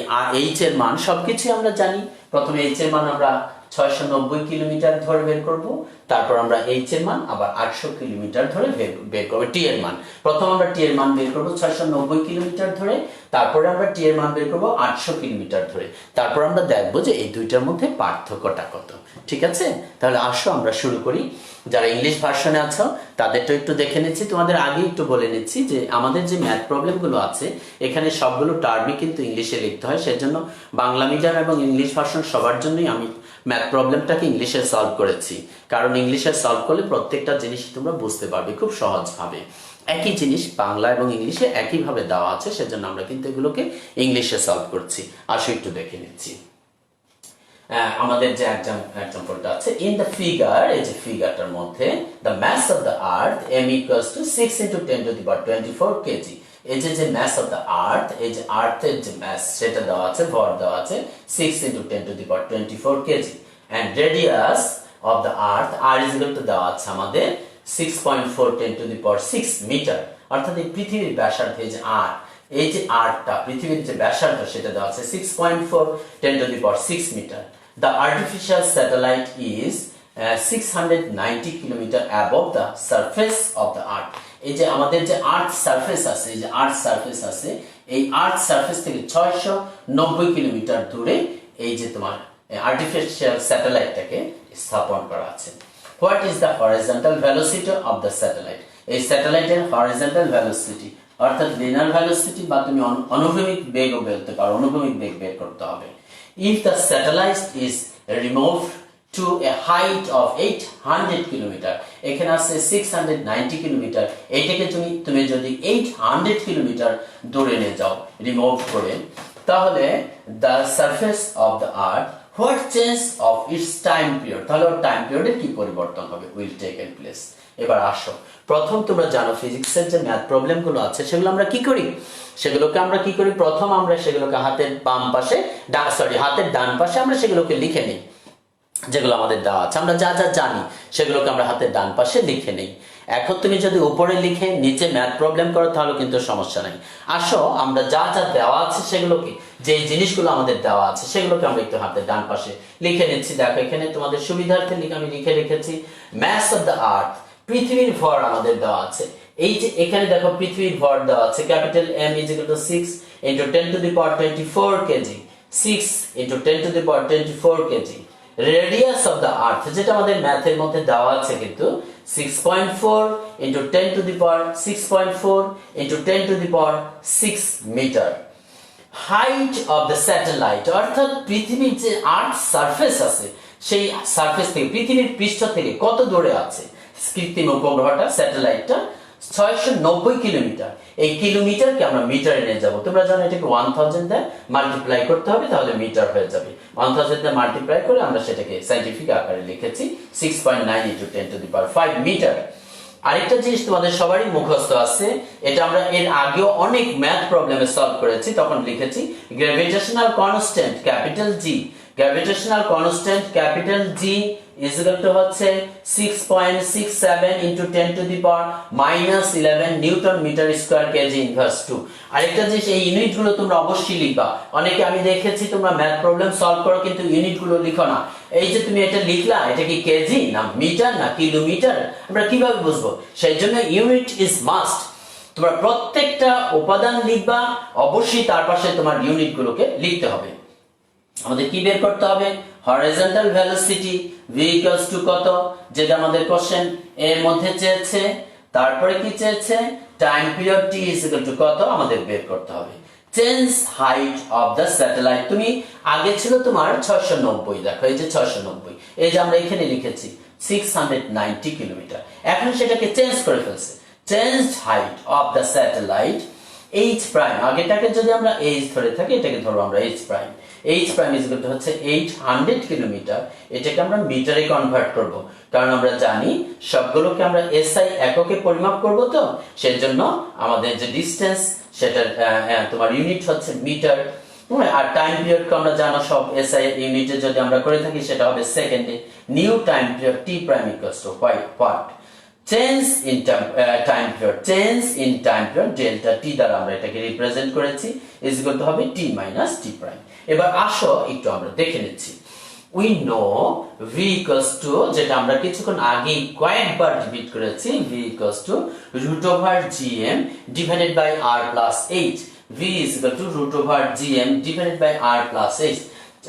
h এর মান সবকিছু আমরা জানি। প্রথমে h এর মান আমরা 690 কিলোমিটার ধরে বের করব, তারপর আমরা h এর মান আবার 800 কিলোমিটার ধরে বের করব। t এর মান প্রথম আমরা t এর মান বের করব 690 কিলোমিটার ধরে, তারপরে আমরা t এর মান বের করব 800 কিলোমিটার ধরে। তারপর আমরা দেখব যে এই দুইটার মধ্যে পার্থক্যটা কত। ঠিক আছে, তাহলে আসো আমরা শুরু করি। যারা ইংলিশ ভার্সনে আছো তাদেরটা একটু দেখে নিচ্ছি। তোমাদের আগে একটু বলে নিচ্ছি যে আমাদের যে ম্যাথ প্রবলেমগুলো আছে এখানে সবগুলো টার্মই কিন্তু ইংলিশে লিখতে হয়। সেজন্য বাংলা মিডিয়াম এবং ইংলিশ ভার্সন সবার জন্যই আমি ম্যাথ প্রবলেমটাকে ইংলিশে সলভ করেছি, কারণ ইংলিশে সলভ করলে প্রত্যেকটা জিনিস তোমরা বুঝতে পারবে খুব সহজভাবে। একই জিনিস বাংলা এবং ইংলিশে একইভাবে দেওয়া আছে, সেজন্য আমরা কিন্তু এগুলোকে ইংলিশে সলভ করছি। আসো একটু দেখে নিচ্ছি আমাদের যে এক্সাম্পলটা আছে। ইন দ্য ফিগার, এই যে ফিগারটার মধ্যে the mass of the earth m equals to 6 into 10 to the power 24 kg। এই যে মাস অফ দ্য আর্থ, এই যে আর্থের যে মাস সেটা দেওয়া আছে, ভর দেওয়া আছে 6 into 10 to the power 24 kg and radius of the earth r is equal to দেওয়া আছে আমাদের 6.4 10 to the power 6 মিটার। অর্থাৎ এই পৃথিবীর ব্যাসার্ধ এই যে r, এই যে rটা পৃথিবীর যে ব্যাসার্ধ সেটা দেওয়া আছে 6.4 10 to the power 6 metre. The artificial satellite is 690 kilometre above the surface of the earth. এই যে আমাদের যে আর্থ সারফেস আছে, এই যে আর্থ সারফেস আছে, এই আর্থ সারফেস থেকে 690 কিলোমিটার দূরে এই যে তোমার আর্টিফিশিয়াল স্যাটেলাইটটাকে স্থাপন করা আছে। What is the horizontal velocity of the satellite? এই স্যাটেলাইটের হরিজন্টাল ভেলোসিটি অর্থাৎ লিনিয়ার ভেলোসিটি বা তুমি অনুভূমিক বেগও বলতে পারো, অনুভূমিক বেগ বের করতে হবে। If the satellite is removed to a height of 800 kilometre, এখানে আছে 690 কিলোমিটার, এইটাকে তুমি যদি 800 কিলোমিটার দূরে নিয়ে যাও রিমুভ করে, তাহলে the surface of the earth what change of its time period, তাহলে ওর টাইম পিরিয়ডের কি পরিবর্তন হবে will take place। এবার আসো, প্রথম তোমরা জানো ফিজিক্সের যে ম্যাথ প্রবলেম গুলো আছে সেগুলো আমরা কি করি, প্রথম আমরা সেগুলোকে হাতের বাম পাশে হাতের ডান পাশে আমরা সেগুলোকে লিখে নিই, যেগুলো আমাদের দেওয়া আছে আমরা যা যা জানি সেগুলোকে আমরা হাতের ডান পাশে লিখে নেই। এখন তুমি যদি উপরে লিখে নিচে ম্যাথ প্রবলেম করো তাহলে কিন্তু সমস্যা নাই। আসো আমরা যা যা দেওয়া আছে সেগুলোকে, যে জিনিসগুলো আমাদের দেওয়া আছে সেগুলোকে আমরা একটু হাতের ডান পাশে লিখে নিচ্ছি। দেখো এখানে তোমাদের সুবিধার্থে আমি লিখে রেখেছি মাস অফ দ্য আর্থ, পৃথিবীর ভর আমাদের দেওয়া আছে। এই যে এখানে দেখো পৃথিবীর ভর দেওয়া আছে, capital M = 6 × 10⁴ KG, 6 × 10⁴ KG. Radius of the আর্থ যেটা আমাদের ম্যাথের মধ্যে দেওয়া আছে কিন্তু 6.4 × 10⁶ metre. Height of the satellite অর্থাৎ পৃথিবীর যে আর্থ সারফেস আছে সেই সারফেস থেকে, পৃথিবীর পৃষ্ঠ থেকে কত দূরে আছে কৃত্রিম উপগ্রহটা, স্যাটেলাইটটা 690 কিলোমিটার। এই কিলোমিটারকে আমরা মিটারে নিয়ে যাব। তোমরা জানো এটাকে 1000 দিয়ে মাল্টিপ্লাই করতে হবে, তাহলে মিটার হয়ে যাবে। 1000 দিয়ে মাল্টিপ্লাই করে আমরা সেটাকে সাইন্টিফিক আকারে লিখেছি 6.9 × 10⁵ মিটার। আরেকটা জিনিস তোমাদের সবারই মুখস্থ আছে, এটা আমরা এর আগেও অনেক ম্যাথ প্রবলেমে সলভ করেছি, তখন লিখেছি gravitational constant capital G, gravitational constant capital G হচ্ছে 6.67 × 10⁻⁻11 newton metre square KG inverse 2। আরেকটা জিনিস, এই ইউনিটগুলো তোমরা অবশ্যই লিখবা। অনেকে আমি দেখেছি তোমরা ম্যাথ প্রবলেম সলভ করো কিন্তু ইউনিটগুলো লিখো না। এই যে তুমি এটা লিখলা, এটা কি কেজি না মিটার না কিলোমিটার, আমরা কিভাবে বুঝবো? সেই জন্য ইউনিট ইজ মাস্ট। তোমরা প্রত্যেকটা উপাদান লিখবা অবশ্যই, তার পাশে তোমার ইউনিটগুলোকে লিখতে হবে। আমাদের কি বের করতে হবে? হরিজন্টাল ভেলোসিটি v = কত, যেটা আমাদের কোশ্চেন এর মধ্যে চেয়েছে। তারপরে কি চেয়েছে? টাইম পিরিয়ড t = কত আমাদের বের করতে হবে। Change height of the satellite, তুমি আগে ছিল তোমার 690, দেখো এই যে 690, এই যে আমরা এখানে লিখেছি 690 কিলোমিটার, এখন সেটাকে চেঞ্জ করে ফেলছে। Change height of the satellite h prime, আগেটাকে যদি আমরা h ধরে থাকি এটাকে ধরো আমরা h প্রাইম, h প্রাইম হচ্ছে 800 কিলোমিটার। এটাকে আমরা মিটারে কনভার্ট করব, কারণ আমরা জানি সবগুলোকে আমরা SI এককে পরিমাপ করব, তো সেজন্য আমাদের যে ডিসটেন্স সেটা তোমার ইউনিট হচ্ছে মিটার। আর টাইম পিরিয়ডকে আমরা জানো সব SI ইউনিটে যদি আমরা করে থাকি সেটা হবে সেকেন্ডে। New time period t prime = what? Change in time period, change in time period delta t দ্বারা আমরা এটাকে রিপ্রেজেন্ট করেছি, হবে t - t প্রাইম। এবার আসো একটু আমরা দেখে নিচ্ছি। উই নো v = যেটা আমরা কিছুক্ষণ আগে কয়েকবার রিপিট করেছি, v √gm / r + h, v √gm / r + h।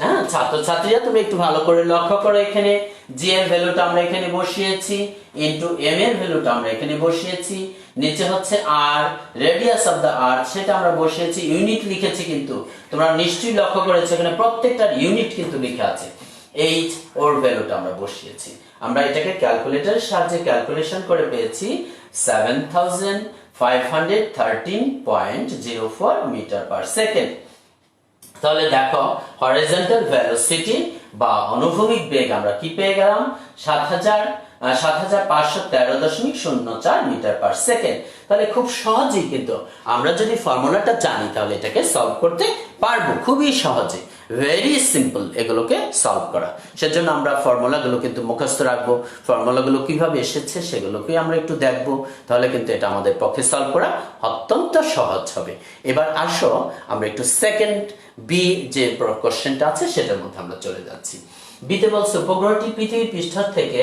হ্যাঁ ছাত্রছাত্রীরা তুমি একটু ভালো করে লক্ষ্য করো, এখানে g এর ভ্যালুটা আমরা এখানে বসিয়েছি ইনটু m এর ভ্যালুটা আমরা এখানে বসিয়েছি, নিচে হচ্ছে r রেডিয়াস অফ দা আর্থ সেটা আমরা বসিয়েছি, ইউনিট লিখেছি কিন্তু তোমরা নিশ্চয়ই লক্ষ্য করেছো এখানে প্রত্যেকটার ইউনিট কিন্তু লেখা আছে। h ওর ভ্যালুটা আমরা বসিয়েছি, আমরা এটাকে ক্যালকুলেটরের সাহায্যে ক্যালকুলেশন করে পেয়েছি 7513.04 মিটার পার সেকেন্ড। তাহলে দেখো হরিজন্টাল ভেলোসিটি বা অনুভূমিক বেগ আমরা কি পেয়ে গেলাম? 7513.04 মিটার পার সেকেন্ড। তাহলে খুব সহজেই কিন্তু আমরা যদি ফর্মুলাটা জানি তাহলে এটাকে সলভ করতে পারবো, খুবই সহজে, ভেরি সিম্পল এগুলোকে সলভ করা। সেজন্য আমরা ফর্মুলাগুলো কিন্তু মুখস্থ রাখবো, ফর্মুলাগুলো কিভাবে এসেছে সেগুলোকে আমরা একটু দেখবো, তাহলে কিন্তু এটা আমাদের পক্ষে সলভ করা অত্যন্ত সহজ হবে। এবার আসো আমরা একটু সেকেন্ড বি যে কোশ্চেনটা আছে সেটার মধ্যে আমরা চলে যাচ্ছি। বিতে বলছে উপগ্রহটি পৃথিবীর পৃষ্ঠ থেকে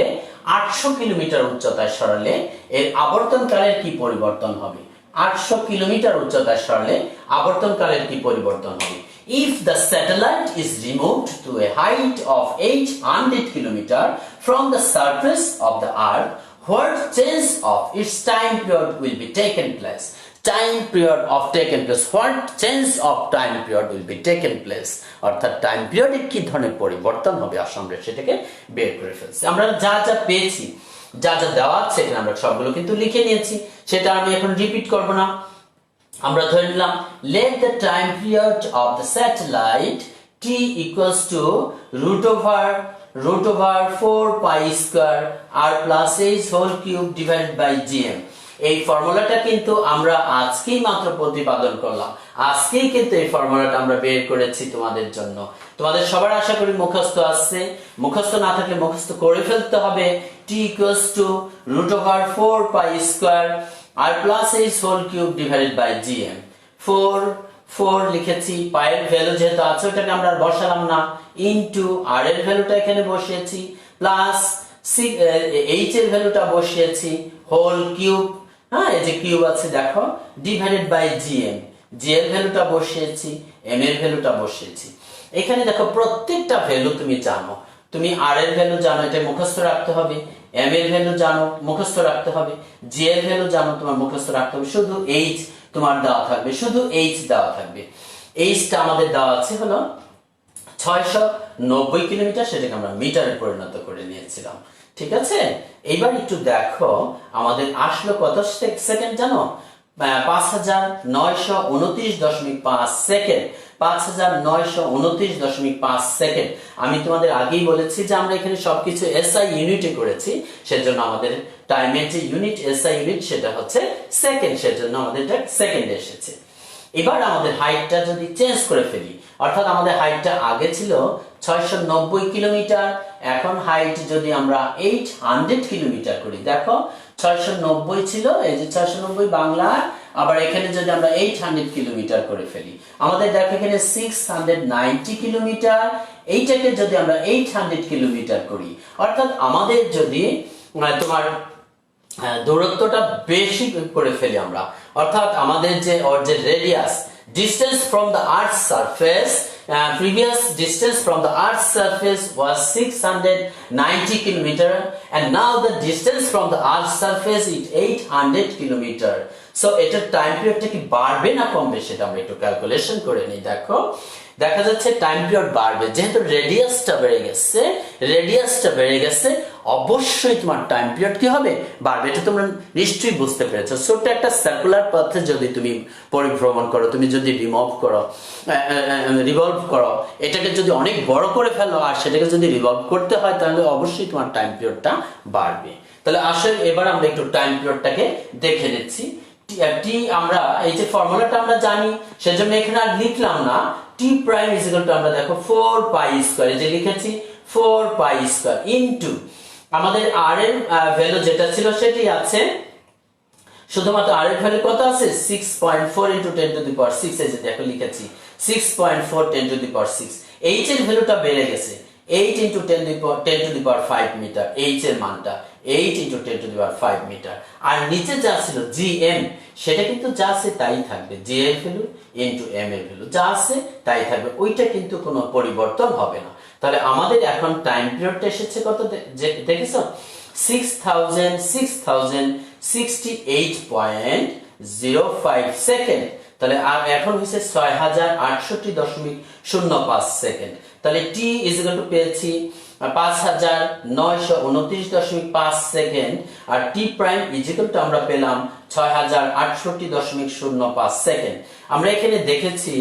800 কিলোমিটার উচ্চতায় সরালে এর আবর্তনকালের কি পরিবর্তন হবে? 800 কিলোমিটার উচ্চতায় সরালে আবর্তনকালের কি পরিবর্তন হবে? If the satellite is removed to a height of 800 kilometer from the surface of the earth, what change of its time period will be taken place? Time period of taken place. What change of time period will be taken place? অর্থাৎ time পিরিয়ডে কি ধরনের পরিবর্তন হবে আসলে আমরা সেটাকে বের করে ফেলছি। আমরা যা যা পেয়েছি, যা যা দেওয়া আছে এখানে আমরা সবগুলো কিন্তু লিখে নিয়েছি, সেটা আমি এখন রিপিট করব না। আমরা ধরে নিলাম let the time period of the satellite t equals to root over 4 pi square r plus h whole cube divided by gm। এই ফর্মুলাটা কিন্তু আমরা আজকেই মাত্র প্রতিপাদন করলাম, আজকেই কিন্তু এই ফর্মুলাটা আমরা বের করেছি তোমাদের জন্য। তোমাদের সবার আশা করি মুখস্থ আছে, মুখস্থ না থাকলে মুখস্থ করে ফেলতে হবে। t equals to root over 4 pi square r plus h whole cube divided by gm। 4 লিখেছি, পাই এর ভ্যালু যেহেতু আছে ওটাকে আমরা আর বসালাম না, ইনটু r এর ভ্যালুটা এখানে বসিয়েছি, প্লাস h এর ভ্যালুটা বসিয়েছি, হোল কিউব, হ্যাঁ এই যে কিউব আছে দেখো, ডিভাইডেড বাই gm, g এর ভ্যালুটা বসিয়েছি, m এর ভ্যালুটা বসিয়েছি। এখানে দেখো প্রত্যেকটা ভ্যালু তুমি জানো, তুমি r এর ভ্যালু জানো, এটা মুখস্থ রাখতে হবে, m এর ভ্যালু জানো মুখস্থ রাখতে হবে, g এর ভ্যালু জানো তোমার মুখস্থ রাখতে হবে, শুধু h তোমার দেওয়া থাকবে, শুধু h দেওয়া থাকবে। h টা আমাদের দেওয়া আছে হলো 690 কিলোমিটার, সেটাকে আমরা মিটারে পরিণত করে নিয়েছিলাম। ঠিক আছে, এবার একটু দেখো আমাদের আসলো কত সেকেন্ড জানো? 5929.5 সেকেন্ড, 5929.5 সেকেন্ড। আমি তোমাদের আগেই বলেছি যে আমরা এখানে সবকিছু এসআই ইউনিটে করেছি, সেজন্য আমাদের টাইমের যে ইউনিট এসআই ইউনিট সেটা হচ্ছে সেকেন্ড, সেজন্য আমাদের এটা সেকেন্ডে এসেছে। এবার আমাদের হাইটটা যদি চেঞ্জ করে ফেলি, অর্থাৎ আমাদের হাইটটা আগে ছিল 690 কিলোমিটার, এখন হাইট যদি আমরা 800 কিলোমিটার করি, দেখো 690 ছিল, এই যে 690 বাংলা, আবার এখানে যদি আমরা 800 কিলোমিটার করে ফেলি, আমাদের দেখো এখানে 690 কিলোমিটার, এইটাকে যদি আমরা 800 কিলোমিটার করি, অর্থাৎ আমাদের যদি তোমার দূরত্বটা বেশি করে ফেলি আমরা, অর্থাৎ আমাদের যে radius, distance from the earth's surface, previous distance from the earth's surface was 690 kilometer, and now the distance from the earth's surface is 800 kilometer. So এটার টাইম পিরিয়ডটা কি বাড়বে না কমবে সেটা আমরা একটু ক্যালকুলেশন করে নিই। দেখো দেখা যাচ্ছে টাইম পিরিয়ড বাড়বে, যেহেতু রেডিয়াসটা বেড়ে গেছে, অবশ্যই তোমার টাইম পিরিয়ড কি হবে? বাড়বে। এটা তোমরা নিশ্চয়ই বুঝতে পেরেছো। ছোট্ট একটা সার্কুলার পথে যদি তুমি পরিভ্রমণ করো, তুমি যদি রিভলভ করো, এটাকে যদি অনেক বড় করে ফেলো আর সেটাকে যদি রিভলভ করতে হয়, তাহলে অবশ্যই তোমার টাইম পিরিয়ডটা বাড়বে। তাহলে আসলে এবার আমরা একটু টাইম পিরিয়ডটাকে দেখে নিচ্ছি। টি আমরা এই যে ফর্মুলাটা আমরা জানি, সেজন্য এখানে আর লিখলাম না। টি প্রাইম ইজ ইকুয়াল টু আমরা দেখো 4 পাই স্কয়ার, এই যে লিখেছি 4 পাই স্কয়ার ইনটু আমাদের আর এর ভ্যালু যেটা ছিল সেটাই আছে, শুধুমাত্র আর এর ভ্যালু কত আছে? 6.4 * 10 টু দি পাওয়ার 6, এই যে দেখো লিখেছি 6.4 10 টু দি পাওয়ার 6। এইচ এর ভ্যালুটা বেড়ে গেছে, 8 * 10 to the power 5 metre, H এর মানটা 8 * 10 টু দি পাওয়ার 5 মিটার। আর নিচে যা ছিল জিএম, সেটা কিন্তু যা আছে তাই থাকবে, জি এর ভ্যালু ইনটু এম এর ভ্যালু যা আছে তাই থাকবে, ওইটা কিন্তু কোনো পরিবর্তন হবে না। তাহলে আমাদের এখন টাইম পিরিয়ডটা এসেছে কত দেখেছো? 6068.05 সেকেন্ড। তাহলে আর এখন হচ্ছে 6068.05 সেকেন্ড। তাহলে টি ইজ ইকুয়াল টু পেয়েছি 5929.5 সেকেন্ড, আর T prime is equal to আমরা পেলাম 6068.05 সেকেন্ড। আমরা এখানে দেখেছি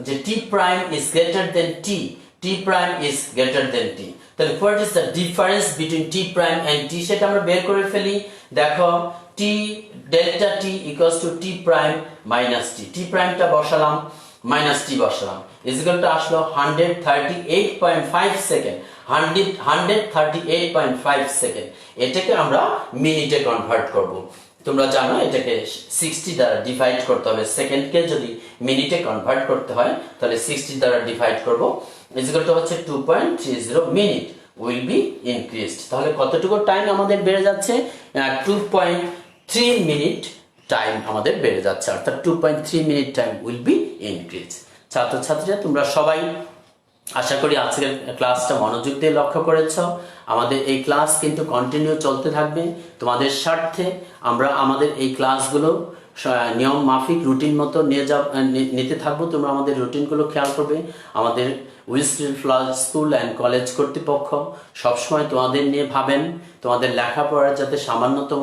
যে T prime is greater than T, T prime is greater than T. তাহলে what is the difference between T prime and T, সেটা আমরা বের করে ফেলি। দেখো T delta T equals to T prime minus T, T প্রাইমটা বসালাম minus টি বসালাম, ইজ ইকুয়াল টু আসলো 138.5 সেকেন্ড, 138.5 সেকেন্ড। এটাকে আমরা মিনিটে কনভার্ট করব। তোমরা জানো এটাকে 60 দ্বারা ডিভাইড করতে হবে। সেকেন্ডকে যদি মিনিটে কনভার্ট করতে হয় তাহলে 60 দ্বারা ডিভাইড করব, ইকুয়াল টু হচ্ছে 2.30 মিনিট উইল বি ইনক্রিজড। তাহলে কতটুকু টাইম আমাদের বেড়ে যাচ্ছে? 2.3 মিনিট টাইম আমাদের বেড়ে যাচ্ছে, অর্থাৎ 2.3 minute time will be increase. ছাত্রছাত্রীরা তোমরা সবাই আশা করি আজকের ক্লাসটা মনোযোগ দিয়ে লক্ষ্য করেছ। আমাদের এই ক্লাস কিন্তু কন্টিনিউ চলতে থাকবে তোমাদের স্বার্থে। আমরা আমাদের এই ক্লাসগুলো নিয়ম মাফিক রুটিন মতো নিতে থাকবো। তোমরা আমাদের রুটিনগুলো খেয়াল করবে। আমাদের উইসলিটল ফ্লাওয়ার স্কুল অ্যান্ড কলেজ কর্তৃপক্ষ সবসময় তোমাদের নিয়ে ভাবেন, তোমাদের লেখাপড়ার যাতে সামান্যতম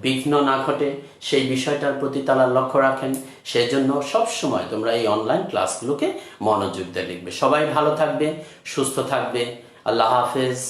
বিঘ্ন না ঘটে সেই বিষয়টার প্রতি তারা লক্ষ্য রাখেন। সেই জন্য সবসময় তোমরা এই অনলাইন ক্লাসগুলোকে মনোযোগ দিয়ে লিখবে। সবাই ভালো থাকবে, সুস্থ থাকবে। আল্লাহ হাফেজ।